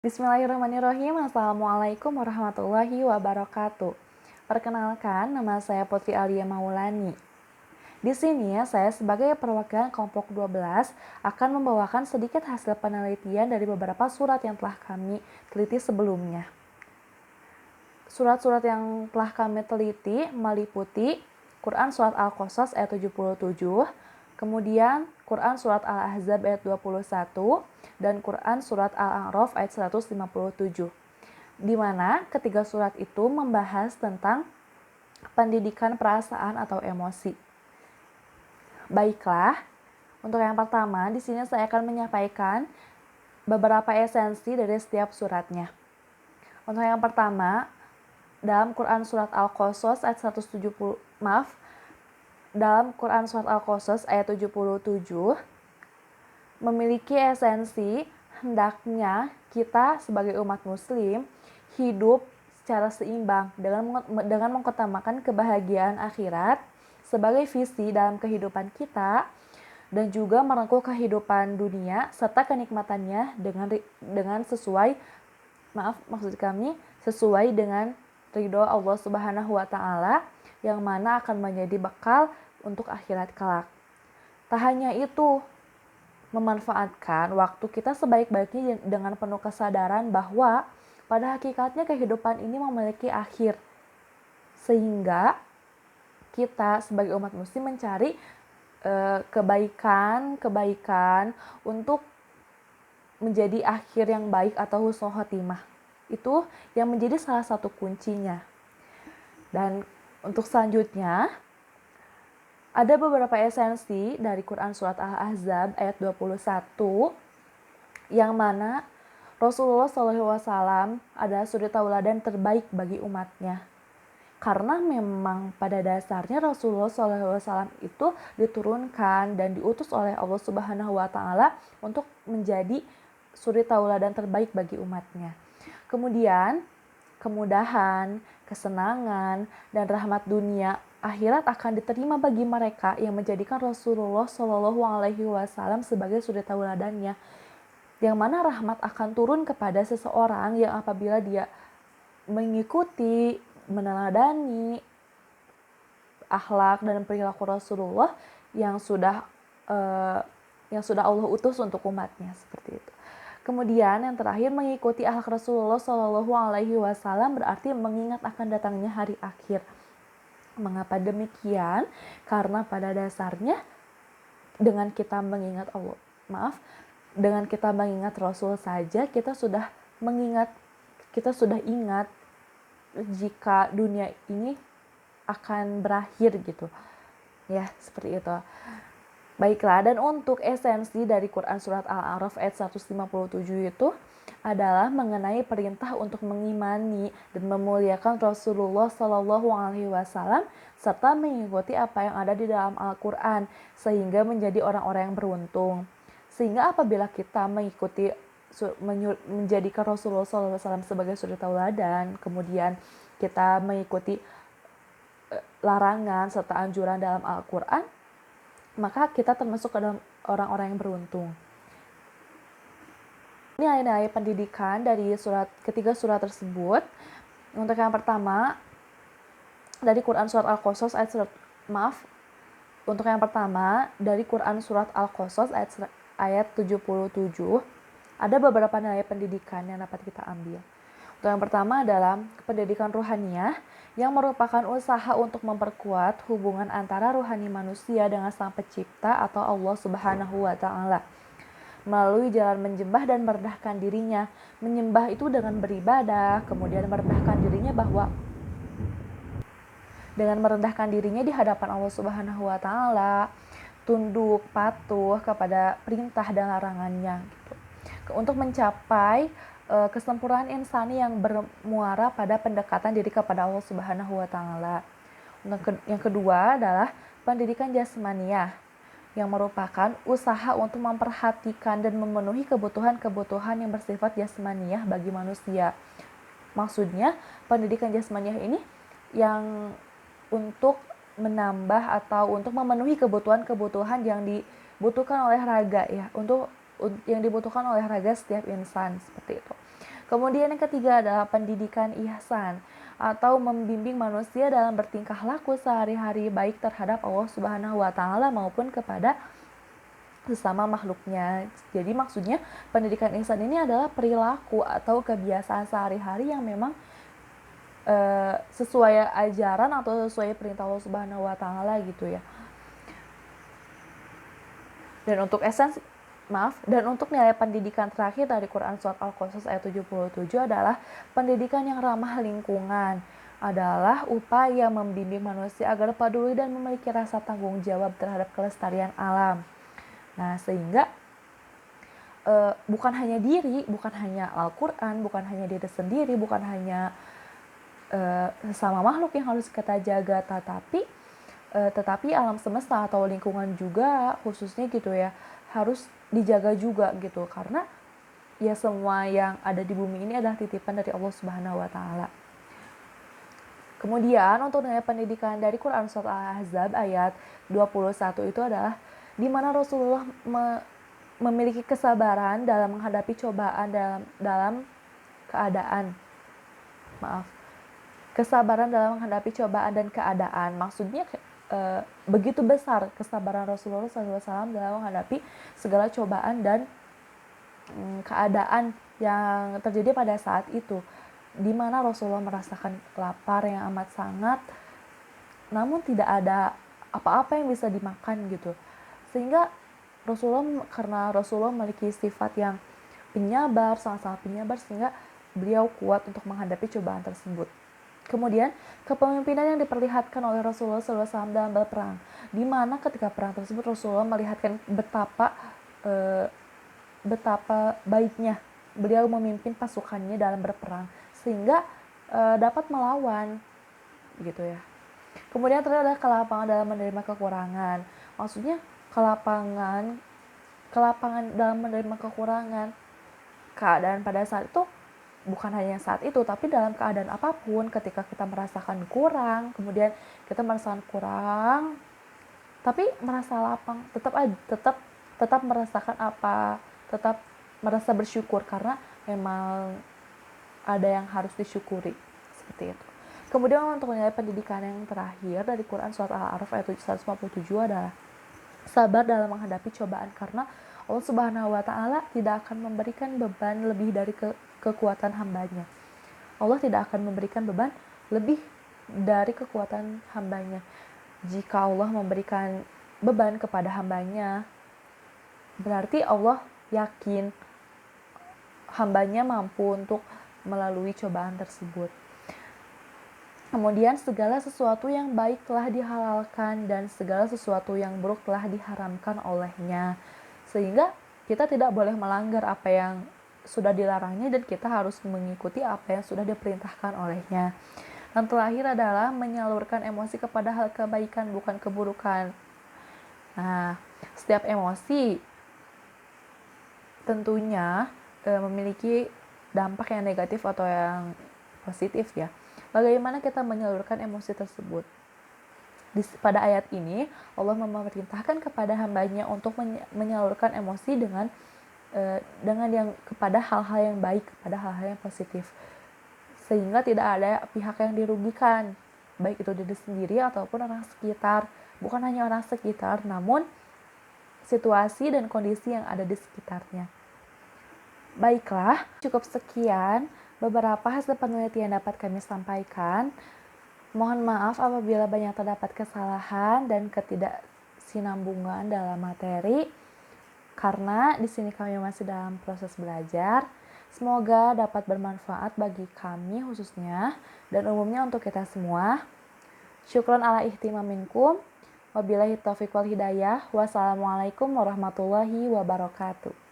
Bismillahirrahmanirrahim. Assalamualaikum warahmatullahi wabarakatuh. Perkenalkan, nama saya Putri Alia Maulani. Di sini saya sebagai perwakilan kelompok 12 akan membawakan sedikit hasil penelitian dari beberapa surat yang telah kami teliti sebelumnya. Surat-surat yang telah kami teliti meliputi Quran Surat Al-Qasas ayat 77, kemudian Quran Surat Al-Ahzab ayat 21, dan Quran Surat Al-A'raf ayat 157. Di mana ketiga surat itu membahas tentang pendidikan perasaan atau emosi. Baiklah, untuk yang pertama di sini saya akan menyampaikan beberapa esensi dari setiap suratnya. Untuk yang pertama, dalam Quran Surat Al-Qasas ayat 170, dalam Quran Surat Al-Qasas ayat 77 memiliki esensi hendaknya kita sebagai umat muslim hidup secara seimbang dengan mengutamakan kebahagiaan akhirat sebagai visi dalam kehidupan kita dan juga merangkul kehidupan dunia serta kenikmatannya dengan sesuai dengan ridho Allah Subhanahu wa taala yang mana akan menjadi bekal untuk akhirat kelak. Tak hanya itu, memanfaatkan waktu kita sebaik-baiknya dengan penuh kesadaran bahwa pada hakikatnya kehidupan ini memiliki akhir. Sehingga kita sebagai umat muslim mencari kebaikan untuk menjadi akhir yang baik atau husnul khotimah. Itu yang menjadi salah satu kuncinya. Dan untuk selanjutnya, ada beberapa esensi dari Quran Surat Al-Ahzab ayat 21 yang mana Rasulullah SAW adalah suri tauladan terbaik bagi umatnya. Karena memang pada dasarnya Rasulullah SAW itu diturunkan dan diutus oleh Allah Subhanahu wa taala untuk menjadi suri tauladan terbaik bagi umatnya. Kemudian kemudahan, kesenangan, dan rahmat dunia akhirat akan diterima bagi mereka yang menjadikan Rasulullah SAW sebagai suri tauladannya. Yang mana rahmat akan turun kepada seseorang yang apabila dia mengikuti, meneladani akhlak dan perilaku Rasulullah yang sudah Allah utus untuk umatnya, seperti itu. Kemudian yang terakhir, mengikuti akhlak Rasulullah SAW berarti mengingat akan datangnya hari akhir. Mengapa demikian? Karena pada dasarnya dengan kita mengingat dengan kita mengingat Rasul saja kita sudah ingat jika dunia ini akan berakhir gitu. Ya, seperti itu. Baiklah, dan untuk esensi dari Quran Surat Al-A'raf ayat 157 itu adalah mengenai perintah untuk mengimani dan memuliakan Rasulullah SAW serta mengikuti apa yang ada di dalam Al-Quran sehingga menjadi orang-orang yang beruntung. Sehingga apabila kita menjadikan Rasulullah SAW sebagai suri tauladan, kemudian kita mengikuti larangan serta anjuran dalam Al-Quran, maka kita termasuk ke dalam orang-orang yang beruntung. Ini nilai-nilai pendidikan dari ketiga surat tersebut. Untuk yang pertama, dari Quran Surat Al-Qasas Untuk yang pertama, dari Quran Surat Al-Qasas ayat 77, ada beberapa nilai pendidikan yang dapat kita ambil. Untuk yang pertama adalah pendidikan ruhaniyah, yang merupakan usaha untuk memperkuat hubungan antara ruhani manusia dengan Sang Pencipta atau Allah Subhanahu wa taala melalui jalan menyembah dan merendahkan dirinya. Menyembah itu dengan beribadah, kemudian merendahkan dirinya di hadapan Allah Subhanahu wa taala, tunduk, patuh kepada perintah dan larangannya gitu. Untuk mencapai kesempurnaan insani yang bermuara pada pendekatan diri kepada Allah Subhanahu wa taala. Yang kedua adalah pendidikan jasmaniyah, yang merupakan usaha untuk memperhatikan dan memenuhi kebutuhan-kebutuhan yang bersifat jasmaniyah bagi manusia. Maksudnya, pendidikan jasmaniyah ini yang untuk menambah atau untuk memenuhi kebutuhan-kebutuhan yang dibutuhkan oleh raga ya, yang dibutuhkan oleh raga setiap insan, seperti itu. Kemudian yang ketiga adalah pendidikan ihsan atau membimbing manusia dalam bertingkah laku sehari-hari baik terhadap Allah Subhanahu wa taala maupun kepada sesama makhluknya. Jadi maksudnya pendidikan ihsan ini adalah perilaku atau kebiasaan sehari-hari yang memang sesuai ajaran atau sesuai perintah Allah Subhanahu wa taala gitu ya. Dan untuk nilai pendidikan terakhir dari Quran Surat Al-Qasas ayat 77 adalah pendidikan yang ramah lingkungan, adalah upaya membimbing manusia agar peduli dan memiliki rasa tanggung jawab terhadap kelestarian alam. Nah, sehingga bukan hanya diri, bukan hanya Al-Quran, bukan hanya diri sendiri, bukan hanya sesama makhluk yang harus kita jaga, tetapi alam semesta atau lingkungan juga khususnya gitu ya harus dijaga juga gitu, karena ya semua yang ada di bumi ini adalah titipan dari Allah Subhanahu wa taala. Kemudian untuk nilai pendidikan dari Quran Surat Al-Ahzab ayat 21 itu adalah di mana Rasulullah memiliki kesabaran dalam menghadapi cobaan dalam keadaan kesabaran dalam menghadapi cobaan dan keadaan. Maksudnya begitu besar kesabaran Rasulullah SAW dalam menghadapi segala cobaan dan keadaan yang terjadi pada saat itu, di mana Rasulullah merasakan lapar yang amat sangat, namun tidak ada apa-apa yang bisa dimakan gitu. Sehingga karena Rasulullah memiliki sifat yang penyabar, sangat-sangat penyabar, sehingga beliau kuat untuk menghadapi cobaan tersebut. Kemudian kepemimpinan yang diperlihatkan oleh Rasulullah SAW dalam berperang, di mana ketika perang tersebut Rasulullah melihatkan betapa baiknya beliau memimpin pasukannya dalam berperang sehingga dapat melawan gitu ya. Kemudian ternyata ada kelapangan dalam menerima kekurangan. Maksudnya kelapangan dalam menerima kekurangan. Keadaan pada saat itu bukan hanya saat itu, tapi dalam keadaan apapun, ketika kita merasakan kurang, kemudian kita merasakan kurang, tapi merasa lapang, tetap merasakan tetap merasa bersyukur karena memang ada yang harus disyukuri, seperti itu. Kemudian untuk nilai pendidikan yang terakhir dari Quran Surat Al-A'raf ayat 157 adalah sabar dalam menghadapi cobaan, karena Allah Subhanahu wa taala tidak akan memberikan beban lebih dari kekuatan hambanya. Allah tidak akan memberikan beban lebih dari kekuatan hambanya. Jika Allah memberikan beban kepada hambanya, berarti Allah yakin hambanya mampu untuk melalui cobaan tersebut. Kemudian segala sesuatu yang baik telah dihalalkan dan segala sesuatu yang buruk telah diharamkan olehnya. Sehingga kita tidak boleh melanggar apa yang sudah dilarangnya dan kita harus mengikuti apa yang sudah diperintahkan olehnya. Dan terakhir adalah menyalurkan emosi kepada hal kebaikan bukan keburukan. Nah, setiap emosi tentunya memiliki dampak yang negatif atau yang positif ya. Bagaimana kita menyalurkan emosi tersebut? Pada ayat ini Allah memerintahkan kepada hambanya untuk menyalurkan emosi dengan yang kepada hal-hal yang baik, kepada hal-hal yang positif, sehingga tidak ada pihak yang dirugikan, baik itu diri sendiri ataupun orang sekitar. Bukan hanya orang sekitar, namun situasi dan kondisi yang ada di sekitarnya. Baiklah, cukup sekian beberapa hasil penelitian dapat kami sampaikan. Mohon maaf apabila banyak terdapat kesalahan dan ketidaksinambungan dalam materi, karena di sini kami masih dalam proses belajar. Semoga dapat bermanfaat bagi kami khususnya dan umumnya untuk kita semua. Syukron ala ihtimam minkum. Wabillahi taufiq wal hidayah. Wassalamualaikum warahmatullahi wabarakatuh.